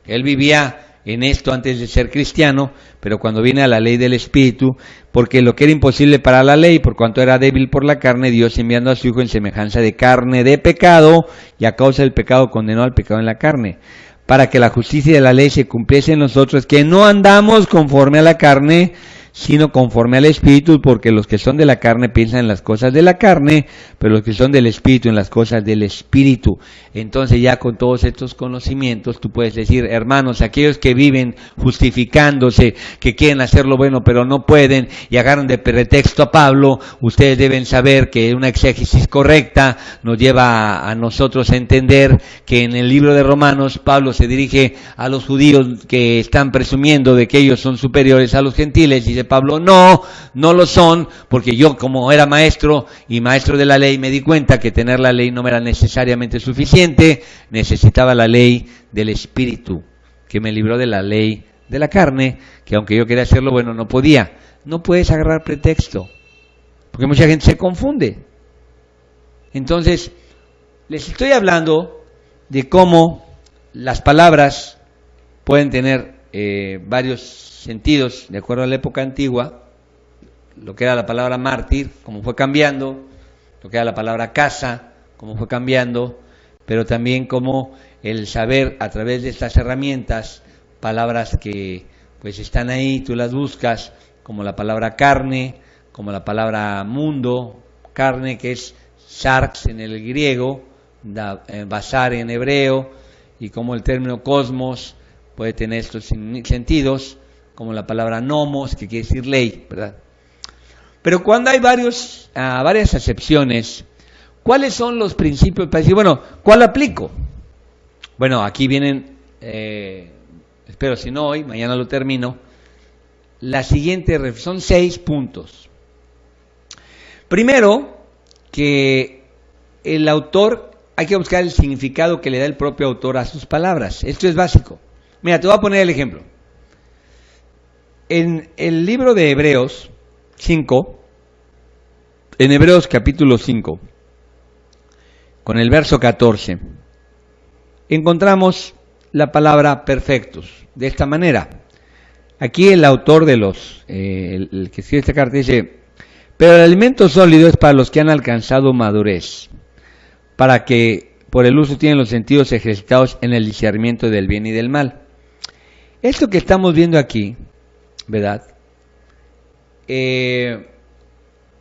Él vivía en esto antes de ser cristiano, pero cuando viene a la ley del Espíritu, porque lo que era imposible para la ley, por cuanto era débil por la carne, Dios enviando a su Hijo en semejanza de carne de pecado, y a causa del pecado condenó al pecado en la carne, para que la justicia de la ley se cumpliese en nosotros, que no andamos conforme a la carne, sino conforme al Espíritu, porque los que son de la carne piensan en las cosas de la carne, pero los que son del Espíritu en las cosas del Espíritu. Entonces ya con todos estos conocimientos tú puedes decir, hermanos, aquellos que viven justificándose, que quieren hacer lo bueno pero no pueden y agarran de pretexto a Pablo, ustedes deben saber que una exégesis correcta nos lleva a nosotros a entender que en el libro de Romanos Pablo se dirige a los judíos que están presumiendo de que ellos son superiores a los gentiles. Dice Pablo, no lo son, porque yo como era maestro y maestro de la ley me di cuenta que tener la ley no era necesariamente suficiente, necesitaba la ley del Espíritu, que me libró de la ley de la carne, que aunque yo quería hacerlo bueno no podía. No puedes agarrar pretexto, porque mucha gente se confunde. Entonces, les estoy hablando de cómo las palabras pueden tener varios sentidos, de acuerdo a la época antigua, lo que era la palabra mártir, cómo fue cambiando, lo que era la palabra casa, cómo fue cambiando, pero también cómo el saber a través de estas herramientas, palabras que pues están ahí, tú las buscas, como la palabra carne, como la palabra mundo, carne que es sarx en el griego, basar en hebreo, y como el término cosmos puede tener estos sentidos, como la palabra nomos, que quiere decir ley, ¿verdad? Pero cuando hay varias acepciones, ¿cuáles son los principios para decir, bueno, cuál aplico? Bueno, aquí vienen, espero si no hoy, mañana lo termino, la siguiente, son 6 puntos. Primero, que el autor, hay que buscar el significado que le da el propio autor a sus palabras. Esto es básico. Mira, te voy a poner el ejemplo. En el libro de Hebreos 5, en Hebreos capítulo 5, con el verso 14, encontramos la palabra perfectos, de esta manera. Aquí el autor de el que escribe esta carta dice, pero el alimento sólido es para los que han alcanzado madurez, para que por el uso tienen los sentidos ejercitados en el discernimiento del bien y del mal. Esto que estamos viendo aquí, ¿verdad?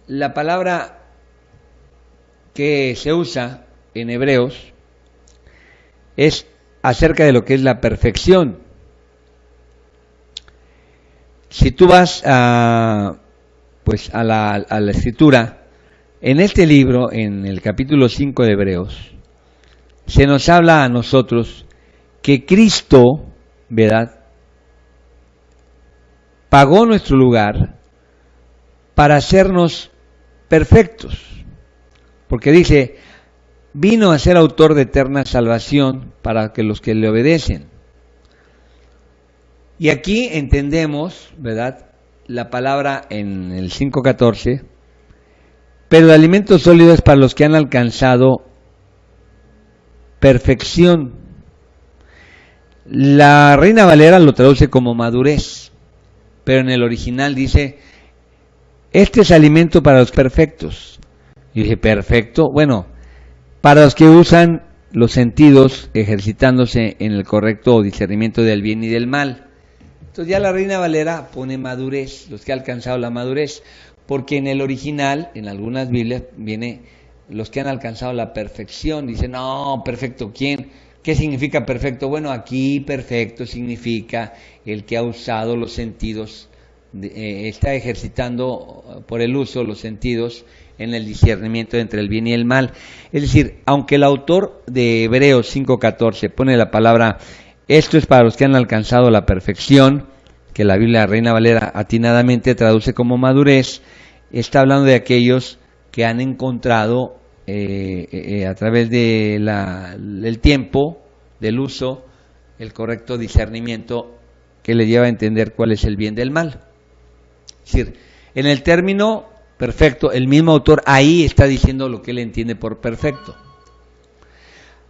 La palabra que se usa en Hebreos es acerca de lo que es la perfección. Si tú vas a la escritura, en este libro, en el capítulo 5 de Hebreos, se nos habla a nosotros que Cristo, ¿verdad?, pagó nuestro lugar para hacernos perfectos. Porque dice, vino a ser autor de eterna salvación para que los que le obedecen. Y aquí entendemos, ¿verdad?, la palabra en el 5.14, pero el alimento sólido es para los que han alcanzado perfección. La Reina Valera lo traduce como madurez, pero en el original dice, este es alimento para los perfectos. Y dije, perfecto, bueno, para los que usan los sentidos ejercitándose en el correcto discernimiento del bien y del mal. Entonces ya la Reina Valera pone madurez, los que han alcanzado la madurez, porque en el original, en algunas Biblias, viene los que han alcanzado la perfección. Dice, no, perfecto, ¿quién? ¿Qué significa perfecto? Bueno, aquí perfecto significa el que ha usado los sentidos, está ejercitando por el uso los sentidos en el discernimiento entre el bien y el mal. Es decir, aunque el autor de Hebreos 5.14 pone la palabra, esto es para los que han alcanzado la perfección, que la Biblia Reina Valera atinadamente traduce como madurez, está hablando de aquellos que han encontrado a través del tiempo, del uso, el correcto discernimiento que le lleva a entender cuál es el bien del mal. Es decir, en el término perfecto, el mismo autor ahí está diciendo lo que él entiende por perfecto.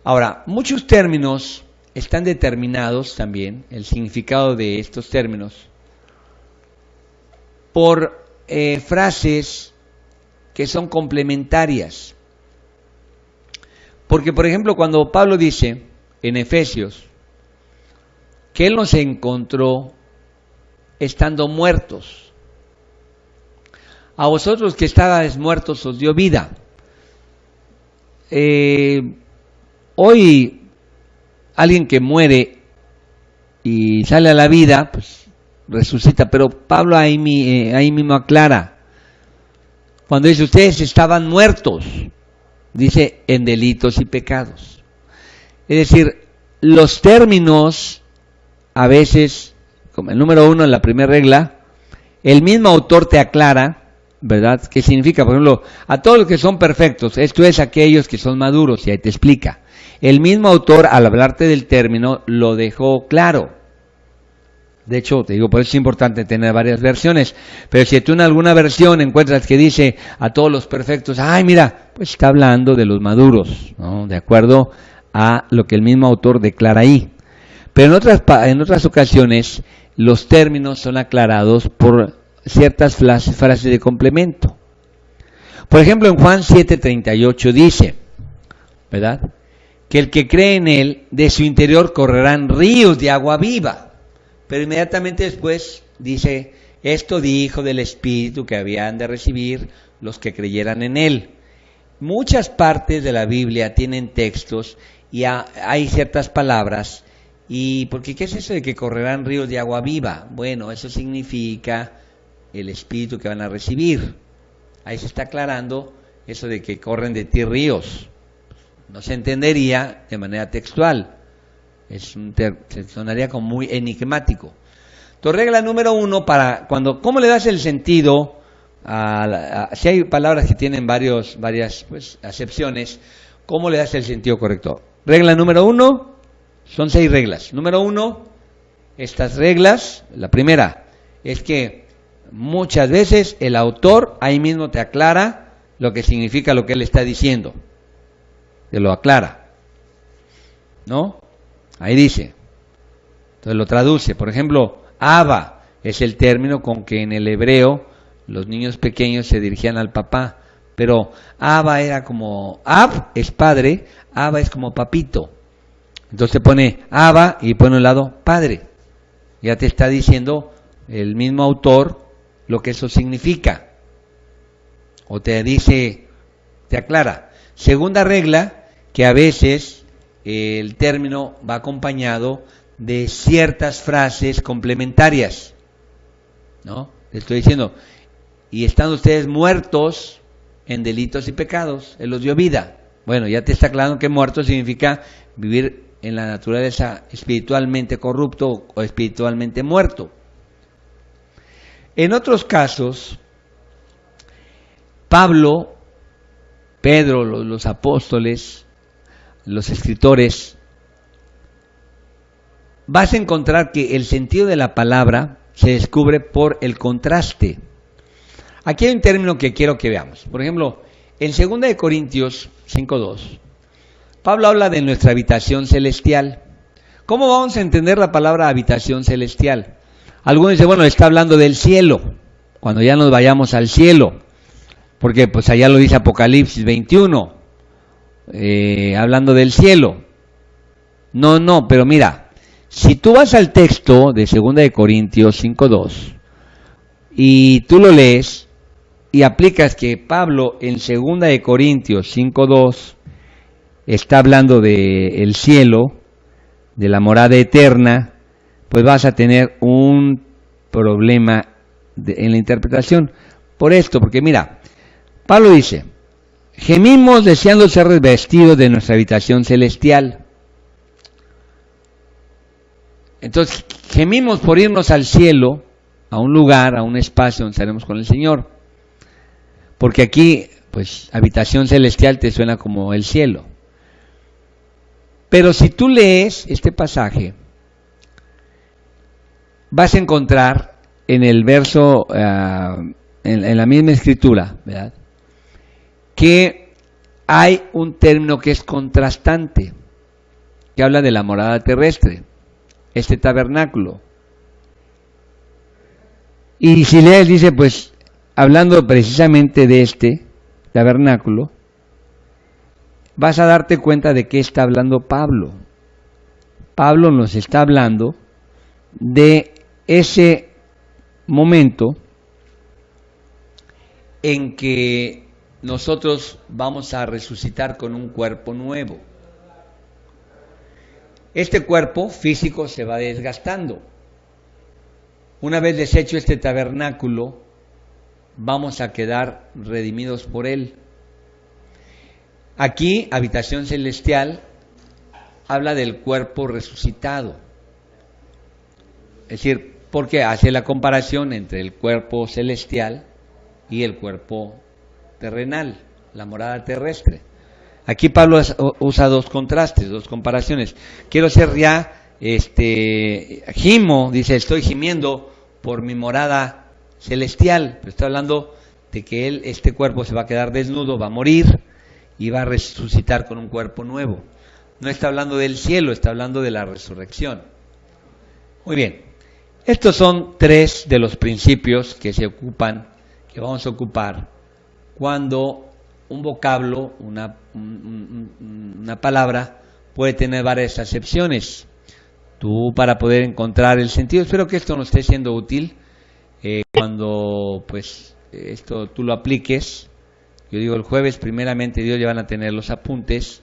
Ahora, muchos términos están determinados también, el significado de estos términos, por frases que son complementarias. Porque, por ejemplo, cuando Pablo dice en Efesios que él nos encontró estando muertos, a vosotros que estabais muertos os dio vida. Hoy alguien que muere y sale a la vida, pues resucita, pero Pablo ahí mismo aclara, cuando dice ustedes estaban muertos, dice en delitos y pecados. Es decir, los términos a veces, como el número 1 en la primera regla, el mismo autor te aclara, ¿verdad? ¿Qué significa? Por ejemplo, a todos los que son perfectos, esto es aquellos que son maduros, y ahí te explica. El mismo autor, al hablarte del término, lo dejó claro. De hecho, te digo, por eso es importante tener varias versiones. Pero si tú en alguna versión encuentras que dice a todos los perfectos, ay, mira, pues está hablando de los maduros, ¿no? De acuerdo a lo que el mismo autor declara ahí. Pero en otras ocasiones, los términos son aclarados por ciertas frases de complemento. Por ejemplo, en Juan 7:38 dice, ¿verdad?, que el que cree en él, de su interior correrán ríos de agua viva. Pero inmediatamente después dice, esto dijo del Espíritu que habían de recibir los que creyeran en él. Muchas partes de la Biblia tienen textos y hay ciertas palabras. ¿Y porque qué es eso de que correrán ríos de agua viva? Bueno, eso significa el Espíritu que van a recibir. Ahí se está aclarando eso de que corren de ti ríos. No se entendería de manera textual, se sonaría como muy enigmático. Entonces, regla número 1, ¿cómo le das el sentido si hay palabras que tienen varias acepciones, ¿cómo le das el sentido correcto? Regla número 1, son 6 reglas. Número 1, estas reglas, la primera, es que muchas veces el autor ahí mismo te aclara lo que significa lo que él está diciendo. Te lo aclara, ¿no? Ahí dice, entonces lo traduce. Por ejemplo, Abba es el término con que en el hebreo los niños pequeños se dirigían al papá, pero Abba era como, Ab es padre, Abba es como papito. Entonces pone Abba y pone a un lado padre. Ya te está diciendo el mismo autor lo que eso significa. O te dice, te aclara. Segunda regla, que a veces el término va acompañado de ciertas frases complementarias, ¿no? Le estoy diciendo, y estando ustedes muertos en delitos y pecados, Él los dio vida. Bueno, ya te está aclarando que muerto significa vivir en la naturaleza espiritualmente corrupto o espiritualmente muerto. En otros casos, Pablo, Pedro, los apóstoles, los escritores, vas a encontrar que el sentido de la palabra se descubre por el contraste. Aquí hay un término que quiero que veamos. Por ejemplo, en 2 Corintios 5:2, Pablo habla de nuestra habitación celestial. ¿Cómo vamos a entender la palabra habitación celestial? Algunos dicen, bueno, está hablando del cielo, cuando ya nos vayamos al cielo, porque pues allá lo dice Apocalipsis 21, hablando del cielo. No, pero mira, si tú vas al texto de 2 Corintios 5:2 y tú lo lees y aplicas que Pablo en 2 Corintios 5:2 está hablando del cielo, de la morada eterna, pues vas a tener un problema en la interpretación. Por esto, porque mira, Pablo dice, gemimos deseando ser revestidos de nuestra habitación celestial. Entonces, gemimos por irnos al cielo, a un lugar, a un espacio donde estaremos con el Señor. Porque aquí, pues, habitación celestial te suena como el cielo. Pero si tú lees este pasaje, vas a encontrar en el verso, en la misma escritura, ¿verdad?, que hay un término que es contrastante, que habla de la morada terrestre, este tabernáculo. Y si lees, dice, pues, hablando precisamente de este tabernáculo, vas a darte cuenta de qué está hablando Pablo. Pablo nos está hablando de ese momento en que nosotros vamos a resucitar con un cuerpo nuevo. Este cuerpo físico se va desgastando. Una vez deshecho este tabernáculo, vamos a quedar redimidos por él. Aquí, habitación celestial, habla del cuerpo resucitado. Es decir, porque hace la comparación entre el cuerpo celestial y el cuerpo terrenal, la morada terrestre. Aquí Pablo usa dos contrastes, dos comparaciones. Quiero ser ya, gimo, dice, estoy gimiendo por mi morada celestial. Pero está hablando de que este cuerpo se va a quedar desnudo, va a morir y va a resucitar con un cuerpo nuevo. No está hablando del cielo, está hablando de la resurrección. Muy bien, estos son tres de los principios que vamos a ocupar cuando un vocablo, una palabra, puede tener varias acepciones. Tú, para poder encontrar el sentido, espero que esto nos esté siendo útil cuando pues esto tú lo apliques. Yo digo, el jueves primeramente Dios ya van a tener los apuntes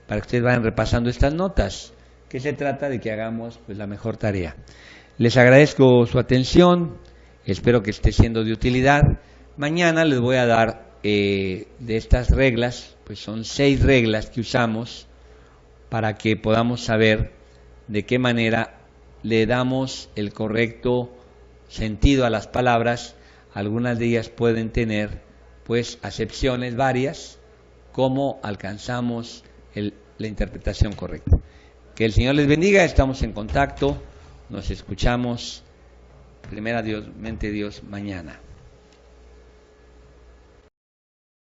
para que ustedes vayan repasando estas notas, que se trata de que hagamos pues la mejor tarea. Les agradezco su atención, espero que esté siendo de utilidad. Mañana les voy a dar de estas reglas, pues son 6 reglas que usamos para que podamos saber de qué manera le damos el correcto sentido a las palabras. Algunas de ellas pueden tener pues acepciones varias, cómo alcanzamos la interpretación correcta. Que el Señor les bendiga, estamos en contacto, nos escuchamos, primeramente Dios, mañana.